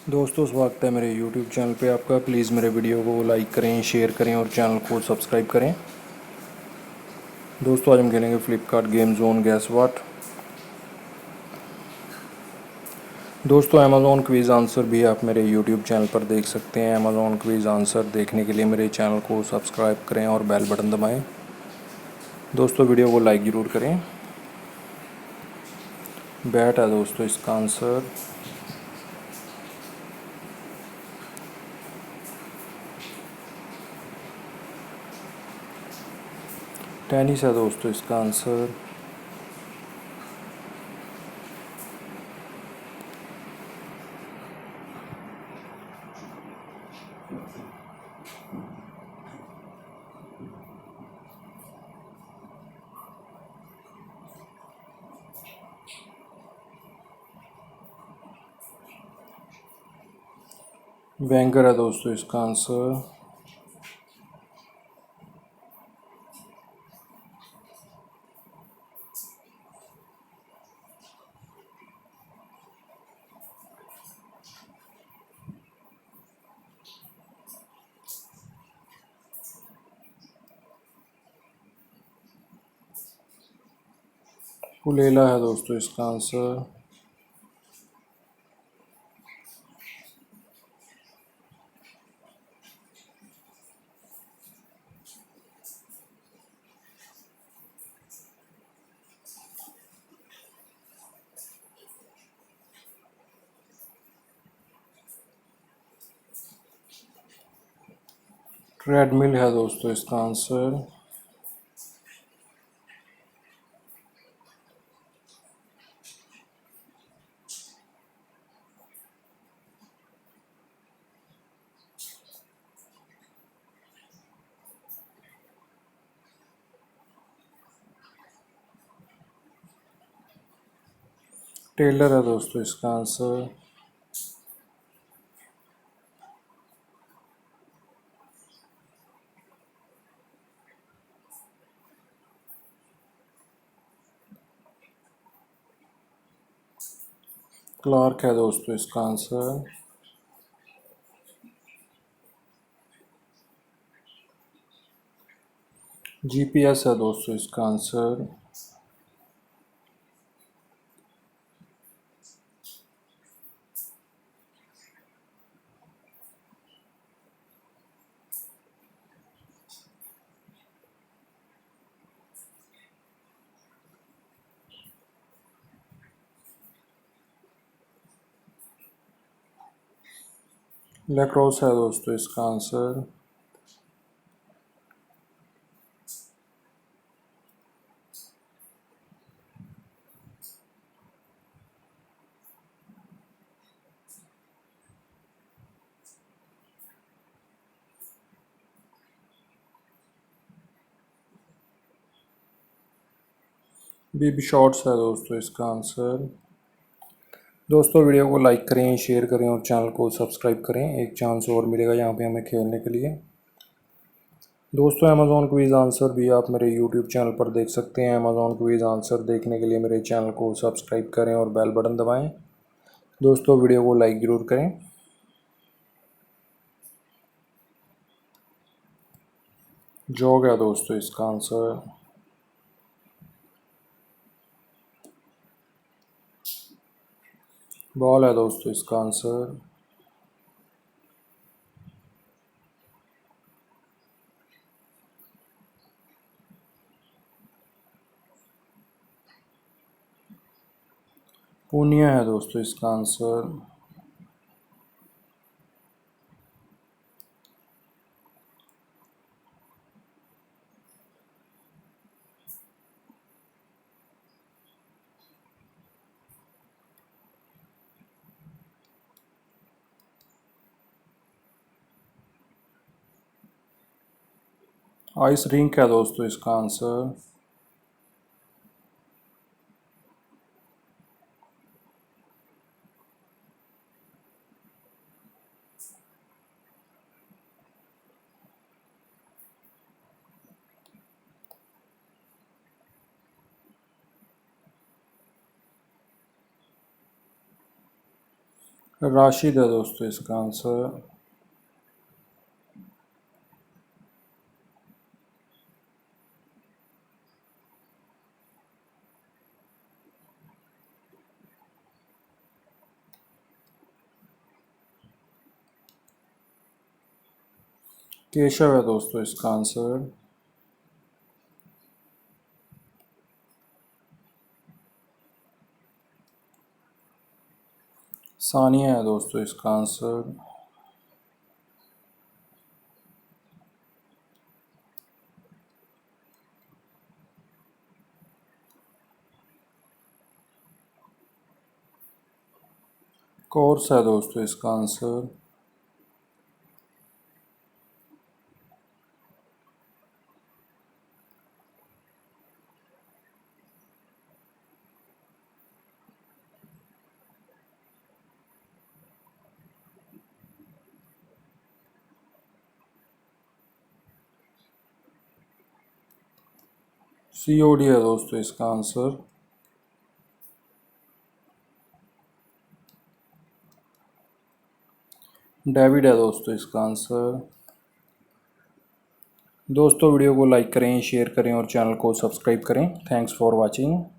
दोस्तों स्वागत है मेरे YouTube चैनल पे आपका। प्लीज़ मेरे वीडियो को लाइक करें, शेयर करें और चैनल को सब्सक्राइब करें। दोस्तों आज हम खेलेंगे फ्लिपकार्ट गेम जोन गैस वाट। दोस्तों अमेज़ॉन क्विज़ आंसर भी आप मेरे YouTube चैनल पर देख सकते हैं। अमेज़ॉन क्विज़ आंसर देखने के लिए मेरे चैनल को सब्सक्राइब करें और बेल बटन दबाएँ। दोस्तों वीडियो को लाइक ज़रूर करें। बैट है दोस्तों इसका आंसर। टेनिस है दोस्तों इसका आंसर। बैंकर है दोस्तों इसका आंसर। पुलेला है दोस्तों इसका आंसर। रेडमी है दोस्तों इसका आंसर। टेलर है दोस्तों इसका आंसर। क्लार्क है दोस्तों इसका आंसर। जीपीएस है दोस्तों इसका आंसर। लैक्रोस है दोस्तों इसका आंसर। बीबी शॉर्ट्स है दोस्तों इसका आंसर। दोस्तों वीडियो को लाइक करें, शेयर करें और चैनल को सब्सक्राइब करें। एक चांस और मिलेगा यहाँ पे हमें खेलने के लिए। दोस्तों अमेज़ॉन क्विज़ आंसर भी आप मेरे YouTube चैनल पर देख सकते हैं। अमेज़ॉन क्विज़ आंसर देखने के लिए मेरे चैनल को सब्सक्राइब करें और बेल बटन दबाएं। दोस्तों वीडियो को लाइक ज़रूर करें। जॉग है दोस्तों इसका आंसर। बॉल है दोस्तों इसका आंसर। पूनिया है दोस्तों इसका आंसर। आइस रिंक है दोस्तों इसका आंसर। राशिद है दोस्तों इसका आंसर। केशव है दोस्तों इसका आंसर। सानिया है दोस्तों इसका आंसर। कोर्स है दोस्तों इसका आंसर। COD है दोस्तों इसका आंसर। डेविड है दोस्तों इसका आंसर। दोस्तों वीडियो को लाइक करें, शेयर करें और चैनल को सब्सक्राइब करें। Thanks for watching.